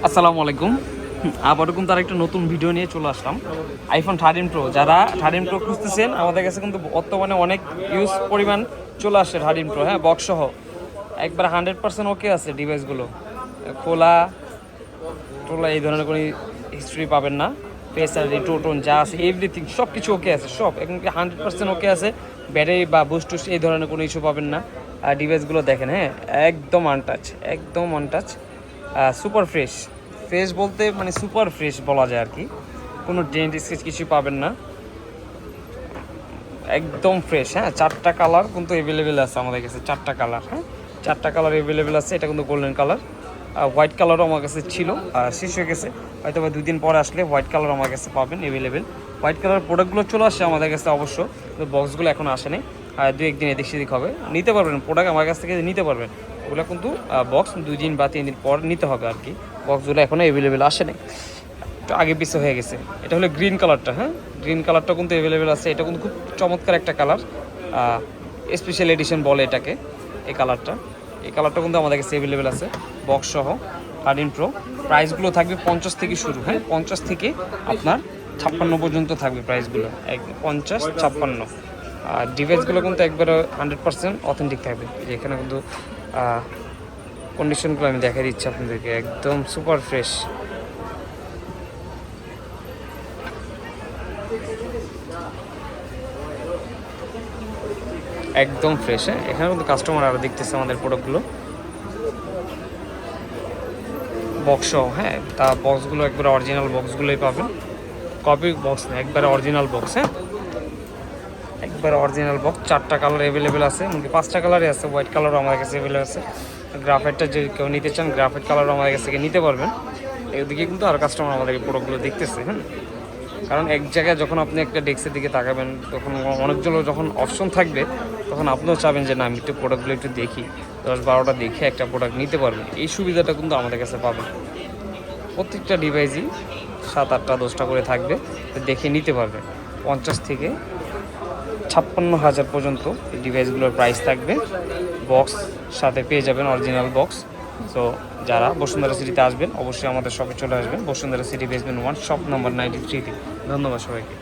আসসালামু আলাইকুম। আবারও কিন্তু আর একটা নতুন ভিডিও নিয়ে চলে আসলাম। আইফোন 13 প্রো, যারা 13 প্রো খুঁজতেছেন আমাদের কাছে কিন্তু বর্তমানে অনেক ইউজ পরিমাণ চলে আসছে 13 প্রো, হ্যাঁ, বক্স সহ একবার 100% ওকে আছে। ডিভাইসগুলো খোলা টোলা এই ধরনের কোনো হিস্ট্রি পাবেন না। ফেসারি টোটন যা আছে এভরিথিং সব কিছু ওকে আছে, সব এখন 100% ওকে আছে। ব্যাটারি বা বুস্টুস এই ধরনের কোনো ইস্যু পাবেন না। আর ডিভাইসগুলো দেখেন, হ্যাঁ, একদম আনটাচ, একদম আনটাচ, সুপার ফ্রেশ। ফ্রেশ বলতে মানে সুপার ফ্রেশ বলা যায় আর কি। কোনো ডেন্ট স্কেচ কিছু পাবেন না, একদম ফ্রেশ। হ্যাঁ, 4টা কালার কিন্তু অ্যাভেলেবেল আছে আমাদের কাছে, 4টা কালার, হ্যাঁ, 4টা কালার অ্যাভেলেবেল আছে। এটা কিন্তু গোল্ডেন কালার, হোয়াইট কালারও আমার কাছে ছিল, শেষ হয়ে গেছে। হয়তো বা 2 দিন পরে আসলে হোয়াইট কালার আমার কাছে পাবেন অ্যাভেলেবেল। হোয়াইট কালার প্রোডাক্টগুলো চলে আসছে আমাদের কাছে অবশ্য, কিন্তু বক্সগুলো এখন আসেনি। 2-1 দিন এদিক সেদিক হবে, নিতে পারবেন প্রোডাক্ট আমার কাছ থেকে নিতে পারবেন। ওগুলো কিন্তু বক্স 2 দিন বা 3 দিন পর নিতে হবে আর কি। বক্সগুলো এখনও অ্যাভেলেবেল আসেনি, একটু আগে পিছে হয়ে গেছে। এটা হলো গ্রিন কালারটা, হ্যাঁ, গ্রিন কালারটা কিন্তু অ্যাভেলেবেল আছে। এটা কিন্তু খুব চমৎকার একটা কালার, স্পেশাল এডিশন বলে এটাকে। এই কালারটা কিন্তু আমাদের কাছে অ্যাভেলেবেল আছে বক্স সহ 13 প্রো। প্রাইসগুলো থাকবে 50 থেকে শুরু, হ্যাঁ, 50 থেকে আপনার 56 পর্যন্ত থাকবে প্রাইসগুলো, 50-56। আর ডিভাইসগুলো কিন্তু একবারে 100% অথেন্টিক থাকবে। এখানে কিন্তু কন্ডিশনগুলো আমি দেখাই দিচ্ছি আপনাদেরকে, একদম সুপার ফ্রেশ, একদম ফ্রেশ। হ্যাঁ, এখানে কিন্তু কাস্টমার আরও দেখতেছে আমাদের প্রোডাক্টগুলো বক্স, হ্যাঁ, তা বক্সগুলো একবারে অরিজিনাল বক্সগুলোই পাবেন, কপি বক্স না, একবারে অরিজিনাল বক্স। হ্যাঁ, একবারে অরিজিনাল বক্স। 4টা কালার অ্যাভেলেবেল আছে, এমনকি 5টা কালারই আছে। হোয়াইট কালারও আমাদের কাছে অ্যাভেলেবেল আছে। গ্রাফাইটটা যদি কেউ নিতে চান, গ্রাফাইট কালারও আমাদের কাছ থেকে নিতে পারবেন। এদিকে কিন্তু আর কাস্টমার আমাদের প্রোডাক্টগুলো দেখতেছে, হ্যাঁ, কারণ এক জায়গায় যখন আপনি একটা ডেস্কের দিকে তাকাবেন, তখন অনেকগুলো যখন অপশন থাকবে, তখন আপনিও চাবেন যে না আমি একটু প্রোডাক্টগুলো একটু দেখি, 10-12টা দেখে একটা প্রোডাক্ট নিতে পারবেন। এই সুবিধাটা কিন্তু আমাদের কাছে পাবেন। প্রত্যেকটা ডিভাইসই 7-8-10টা করে থাকবে, দেখে নিতে পারবেন। 50 থেকে 56,000 পর্যন্ত এই ডিভাইসগুলোর প্রাইস থাকবে। বক্স সাথে পেয়ে যাবেন, অরিজিনাল বক্স। সো যারা বসুন্ধরা সিটিতে আসবেন অবশ্যই আমাদের শপে চলে আসবেন, Bashundhara city basement 1, shop number 93-তে। ধন্যবাদ সবাইকে।